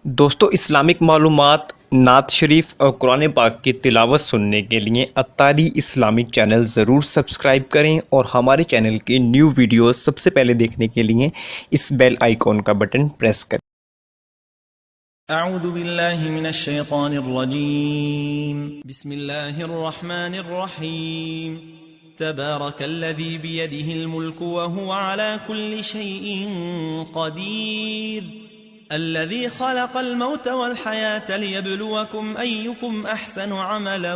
दोस्तों, इस्लामिक मालूमात, नात शरीफ और कुरान पाक की तिलावत सुनने के लिए अत्तारी इस्लामिक चैनल ज़रूर सब्सक्राइब करें और हमारे चैनल के न्यू वीडियोस सबसे पहले देखने के लिए इस बेल आइकॉन का बटन प्रेस करें। अऊज़ु बिल्लाहि मिनश शैतानिर रजीम। बिस्मिल्लाहिर रहमानिर रहीम। तबारकल्लज़ी बियदिहिल मुल्कु व हुवा अला कुल्लि शैइन क़दीर। الذي خلق الموت والحياة ليبلوكم أيكم أحسن عملا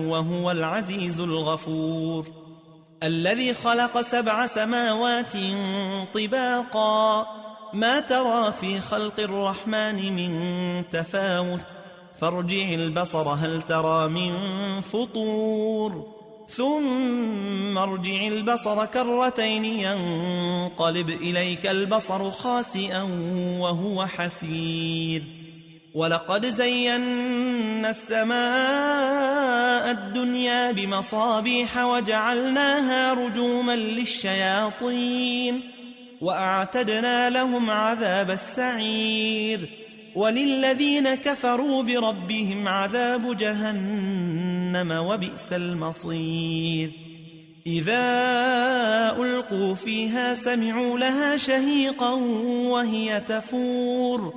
وهو العزيز الغفور. الذي خلق 7 سماوات طباقا ما ترى في خلق الرحمن من تفاوت فارجع البصر هل ترى من فطور ثم ارجع البصر كرتين ينقلب إليك البصر خاسئا وهو حسير. ولقد زينا السماء الدنيا بمصابيح وجعلناها رجوما للشياطين وأعتدنا لهم عذاب السعير. وللذين كفروا بربهم عذاب جهنم وبئس المصير. إذا ألقوا فيها سمعوا لها شهيقا وهي تفور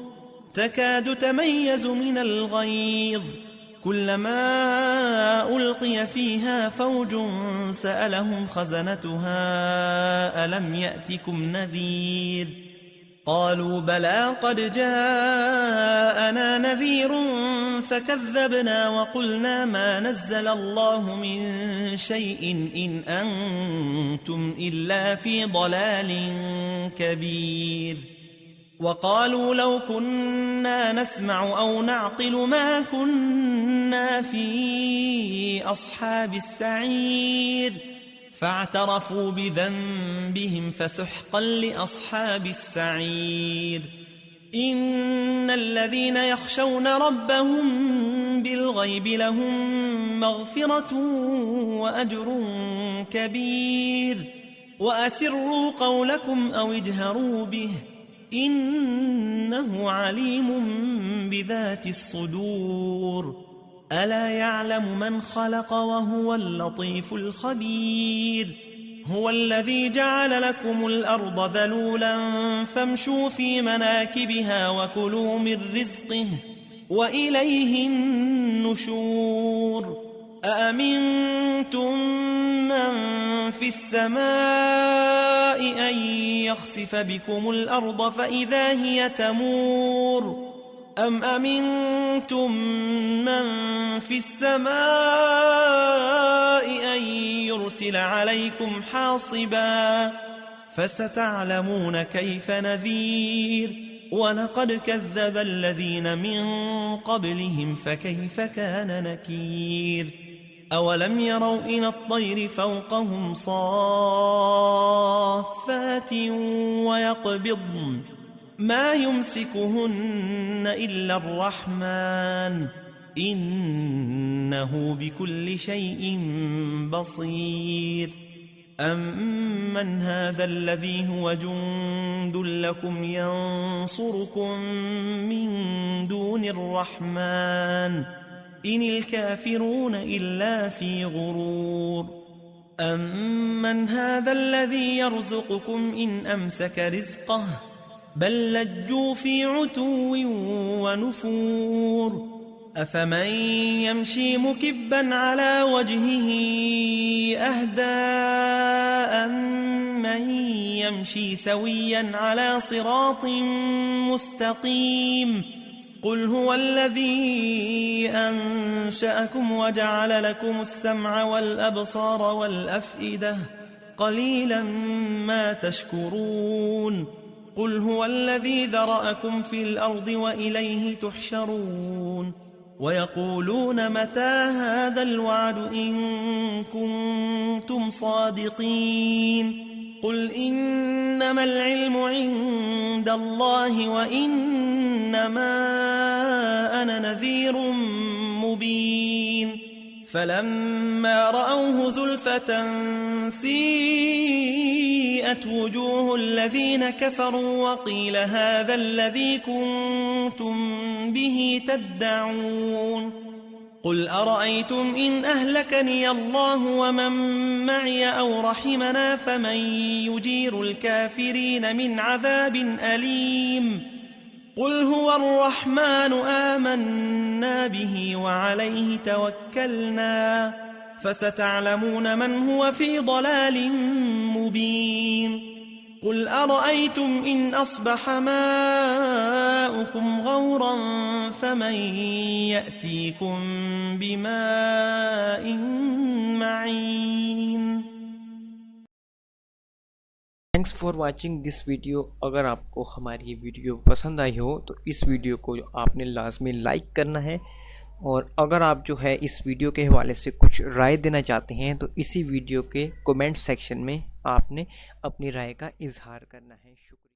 تكاد تميز من الغيظ كلما ألقي فيها فوج سألهم خزنتها ألم يأتكم نذير قالوا بلى قد جاءنا نذير فكذبنا وقلنا ما نزل الله من شيء إن أنتم إلا في ضلال كبير. وقالوا لو كنا نسمع أو نعقل ما كنا في أصحاب السعير فاعترفوا بذنبهم فسحقا لأصحاب السعير. إن الذين يخشون ربهم بالغيب لهم مغفرة وأجر كبير. وأسروا قولكم أو اجهروا به إنه عليم بذات الصدور. ألا يعلم من خلق وهو اللطيف الخبير. هو الذي جعل لكم الأرض ذلولا فامشوا في مناكبها وكلوا من رزقه وإليه النشور. أأمنتم من في السماء أن يخسف بكم الأرض فإذا هي تمور أم أمنتم من في السماء أن يرسل عليكم حاصبا فستعلمون كيف نذير. ولقد كذب الذين من قبلهم فكيف كان نكير. أولم يروا إلى الطير فوقهم صافات ويقبضن ما يمسكهن إلا الرحمن إنه بكل شيء بصير. أمن هذا الذي هو جند لكم ينصركم من دون الرحمن إن الكافرون إلا في غرور. أمن هذا الذي يرزقكم إن أمسك رزقه بل لجوا في عتو ونفور. أفمن يمشي مكبا على وجهه أهدى أمن يمشي سويا على صراط مستقيم. قل هو الذي أنشأكم وجعل لكم السمع والأبصار والأفئدة قليلا ما تشكرون. قل هو الذي ذرأكم في الأرض وإليه تحشرون. ويقولون متى هذا الوعد إن كنتم صادقين. قل إنما العلم عند الله وإنما أنا نذير مبين. فلما رأوه زلفة سيئت وجوه الذين كفروا وقيل هذا الذي كنتم به تدعون قل أرأيتم إن أهلكني الله ومن معي أو رحمنا فمن يجير الكافرين من عذاب أليم قل هو الرحمن آمنا به وعليه توكلنا فستعلمون من هو في ضلال مبين قل أرأيتم إن أصبح ماؤكم غورا فمن يأتيكم بماء معين। Thanks for watching this video. अगर आपको हमारी वीडियो पसंद आई हो तो इस वीडियो को आपने लाजमी लाइक करना है, और अगर आप जो है इस वीडियो के हवाले से कुछ राय देना चाहते हैं तो इसी वीडियो के कमेंट सेक्शन में आपने अपनी राय का इजहार करना है। शुक्रिया।